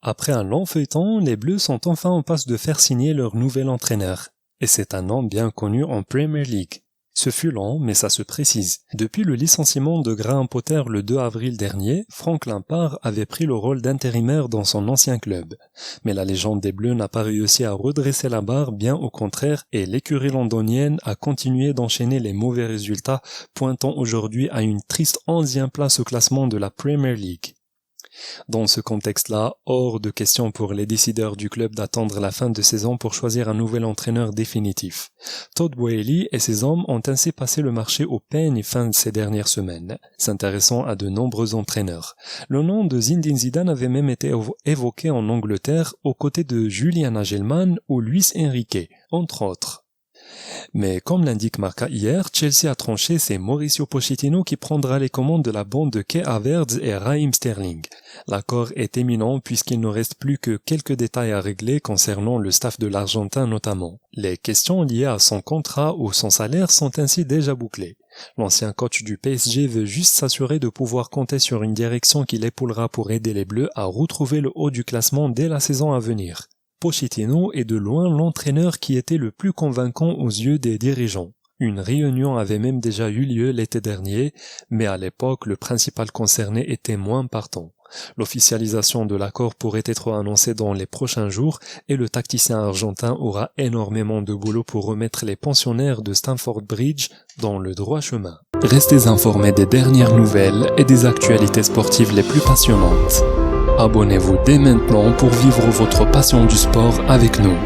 Après un long feuilleton, les Bleus sont enfin en passe de faire signer leur nouvel entraîneur. Et c'est un nom bien connu en Premier League. Ce fut lent, mais ça se précise. Depuis le licenciement de Graham Potter le 2 avril dernier, Frank Lampard avait pris le rôle d'intérimaire dans son ancien club. Mais la légende des Bleus n'a pas réussi à redresser la barre, bien au contraire, et l'écurie londonienne a continué d'enchaîner les mauvais résultats, pointant aujourd'hui à une triste 11e place au classement de la Premier League. Dans ce contexte-là, hors de question pour les décideurs du club d'attendre la fin de saison pour choisir un nouvel entraîneur définitif. Todd Boehly et ses hommes ont ainsi passé le marché au peigne fin de ces dernières semaines, s'intéressant à de nombreux entraîneurs. Le nom de Zinedine Zidane avait même été évoqué en Angleterre aux côtés de Julian Nagelsmann ou Luis Enrique, entre autres. Mais comme l'indique Marca hier, Chelsea a tranché, c'est Mauricio Pochettino qui prendra les commandes de la bande de Kai Havertz et Raheem Sterling. L'accord est imminent puisqu'il ne reste plus que quelques détails à régler concernant le staff de l'Argentin notamment. Les questions liées à son contrat ou son salaire sont ainsi déjà bouclées. L'ancien coach du PSG veut juste s'assurer de pouvoir compter sur une direction qui l'épaulera pour aider les Bleus à retrouver le haut du classement dès la saison à venir. Pochettino est de loin l'entraîneur qui était le plus convaincant aux yeux des dirigeants. Une réunion avait même déjà eu lieu l'été dernier, mais à l'époque, le principal concerné était moins partant. L'officialisation de l'accord pourrait être annoncée dans les prochains jours et le tacticien argentin aura énormément de boulot pour remettre les pensionnaires de Stamford Bridge dans le droit chemin. Restez informés des dernières nouvelles et des actualités sportives les plus passionnantes. Abonnez-vous dès maintenant pour vivre votre passion du sport avec nous.